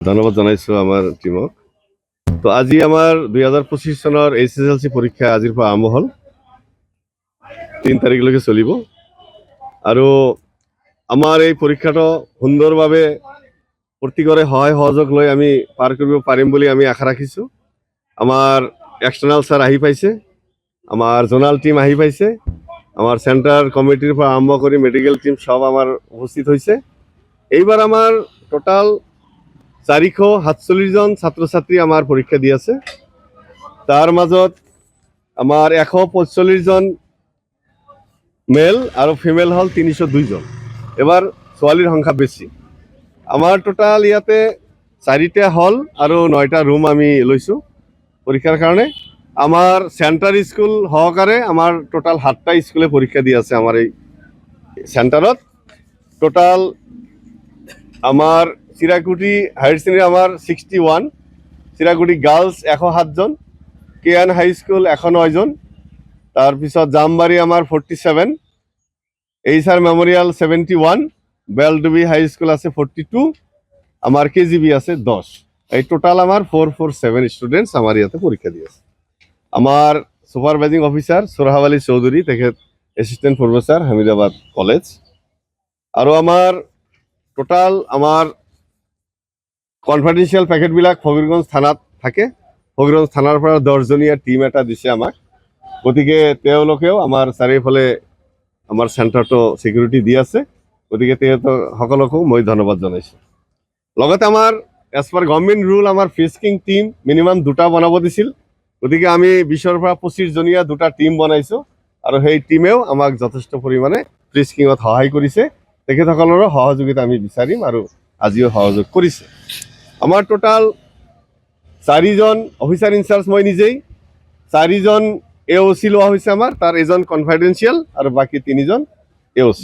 ধন্যবাদ জনাইছো আমাৰ টিমক। তো আজি আমাৰ 2025 চনৰ SSLC পৰীক্ষা আজিৰ পৰা আৰম্ভ হ'ল, 3 তাৰিখলৈকে চলিব। আৰু আমাৰ এই পৰীক্ষাটো সুন্দৰভাৱে প্ৰত্যেকৰে সহায় সহযোগ লৈ আমি পাৰ কৰিব পাৰিম বুলি আমি আশা ৰাখিছোঁ। আমাৰ এক্সটাৰ্নেল ছাৰ আহি পাইছে, আমাৰ জোনাল টিম আহি পাইছে, আমাৰ চেণ্টাৰ কমিটিৰ পৰা আৰম্ভ কৰি মেডিকেল টিম সব আমাৰ উপস্থিত হৈছে। এইবাৰ আমাৰ টোটাল 447 জন ছাত্ৰ ছাত্ৰী আমাৰ পৰীক্ষা দি আছে। তাৰ মাজত আমাৰ 145 জন মেল আৰু ফিমেল হ'ল 302 জন। এবাৰ ছোৱালীৰ সংখ্যা বেছি। আমাৰ টোটাল ইয়াতে 4টা হল আৰু 9টা ৰুম আমি লৈছোঁ পৰীক্ষাৰ কাৰণে। আমাৰ চেণ্টাৰ স্কুল সহকাৰে আমাৰ টোটাল 7টা স্কুলে পৰীক্ষা দি আছে। আমাৰ এই চেণ্টাৰত টোটাল আমাৰ চিৰাকুটি হায়াৰ ছেকেণ্ডেৰী আমাৰ 61, চিৰাকুটি গাৰ্লছ 107 জন, কেএন হাই স্কুল 109 জন, তাৰপিছত জামবাৰী আমাৰ 47, এইচআৰ মেমৰিয়েল 71, বেলডুবি হাই স্কুল আছে 42, আমাৰ KGB আছে 10। এই টোটাল আমাৰ 447 ষ্টুডেণ্টছ আমাৰ ইয়াতে পৰীক্ষা দি আছে। আমাৰ ছুপাৰভাইজিং অফিচাৰ সোহাব আলী চৌধুৰী, তেখেত এছিষ্টেণ্ট প্ৰফেচাৰ হামিদাবাদ কলেজ। আৰু আমাৰ টোটাল আমাৰ কনফিডেন্সিয়েল পেকেটবিলাক ফকিৰগঞ্জ থানাত থাকে। ফকিৰগঞ্জ থানাৰ পৰা 10জনীয়া টিম এটা দিছে আমাক, গতিকে তেওঁলোকেও আমাৰ চাৰিওফালে আমাৰ চেণ্টাৰটো ছিকিউৰিটি দি আছে। গতিকে তেওঁলোক সকলোকো মই ধন্যবাদ জনাইছোঁ। লগতে আমাৰ এজ পাৰ গভৰ্ণমেণ্ট ৰুল আমাৰ ফিস্কিং টিম মিনিমাম 2টা বনাব দিছিল। গতিকে আমি 20ৰ পৰা 25 জনীয়া 2টা টিম বনাইছোঁ আৰু সেই টিমেও আমাক যথেষ্ট পৰিমাণে ফিস্কিঙত সহায় কৰিছে। তেখেতসকলৰো সহযোগিতা আমি বিচাৰিম আৰু আজিও সহযোগ কৰিছে। আমাৰ টোটাল 4জন অফিচাৰ ইনচাৰ্জ, মই নিজেই 4জন AOC লোৱা হৈছে আমাৰ, তাৰ এজন কনফিডেন্সিয়েল আৰু বাকী 3জন AOC।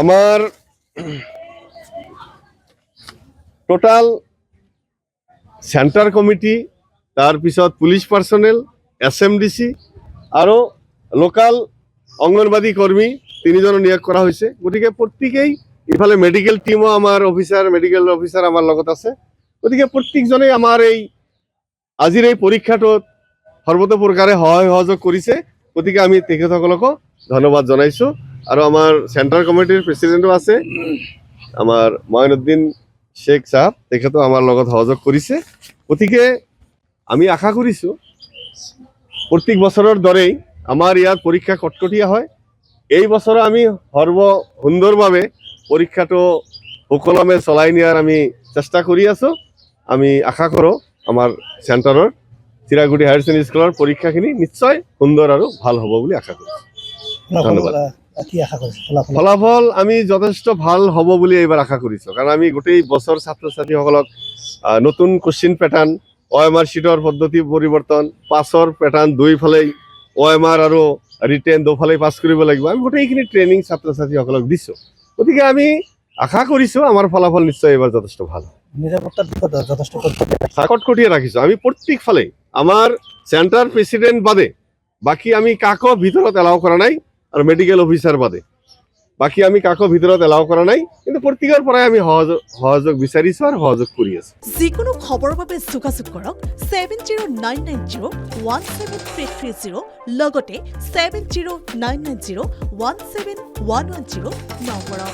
আমাৰ টোটাল চেণ্টাৰ কমিটি, তাৰপিছত পুলিচ পাৰ্চনেল, SMDC আৰু লোকাল অংগনবাদী কৰ্মী 3জনো নিয়োগ কৰা হৈছে। গতিকে প্ৰত্যেকেই, ইফালে মেডিকেল টিমো আমাৰ মেডিকেল অফিচাৰ আমাৰ লগত আছে। গতিকে প্ৰত্যেকজনেই আমাৰ এই আজিৰ এই পৰীক্ষাটোত সৰ্বতোপ্ৰকাৰে সহায় সহযোগ কৰিছে। গতিকে আমি তেখেতসকলকো ধন্যবাদ জনাইছোঁ। আৰু আমাৰ চেণ্টাৰ কমিটিৰ প্ৰেচিডেণ্টো আছে, আমাৰ মঈনুদ্দিন শ্বেখ ছাহাব, তেখেতো আমাৰ লগত সহযোগ কৰিছে। গতিকে আমি আশা কৰিছোঁ প্ৰত্যেক বছৰৰ দৰেই আমাৰ ইয়াত পৰীক্ষা কটকটীয়া হয়। এই বছৰো আমি সুন্দৰভাৱে পৰীক্ষাটো সুকলমে চলাই নিয়াৰ আমি চেষ্টা কৰি আছোঁ। আমি আশা কৰোঁ আমাৰ চেণ্টাৰৰ চিৰাগুটি হায়াৰ ছেকেণ্ডেৰী স্কুলৰ পৰীক্ষাখিনি নিশ্চয় সুন্দৰ আৰু ভাল হ'ব বুলি আশা কৰিছোঁ। ধন্যবাদ। ফলাফল আমি যথেষ্ট ভাল হ'ব বুলি এইবাৰ আশা কৰিছোঁ, কাৰণ আমি গোটেই বছৰ ছাত্ৰ ছাত্ৰীসকলক নতুন কুৱেশ্যন পেটাৰ্ণ, OMR শ্বীটৰ পদ্ধতি পৰিৱৰ্তন, পাছৰ পেটাৰ্ণ দুইফালেই OMR আৰু ৰিটেন দুফালেই পাছ কৰিব লাগিব, আমি গোটেইখিনি ট্ৰেইনিং ছাত্ৰ ছাত্ৰীসকলক দিছোঁ। গতিকে আমি আশা কৰিছোঁ আমাৰ ফলাফল নিশ্চয় এইবাৰ যথেষ্ট ভাল হ'ব। কটকটীয়া ৰাখিছোঁ আমি প্ৰত্যেক ফালে। আমাৰ চেণ্টাৰ প্ৰেচিডেণ্ট বাদে বাকী আমি কাকো ভিতৰত এলাও কৰা নাই, আৰু মেডিকেল অফিচাৰ বাদে বাকী আমি কাকো ভিতৰত এলাও কৰা নাই। কিন্তু প্ৰত্যেকৰ পৰাই আমি সহযোগ বিচাৰিছোঁ আৰু সহযোগ কৰি আছোঁ। যিকোনো খবৰৰ বাবে যোগাযোগ কৰক 7099017330 লগতে 7099017110 নম্বৰত।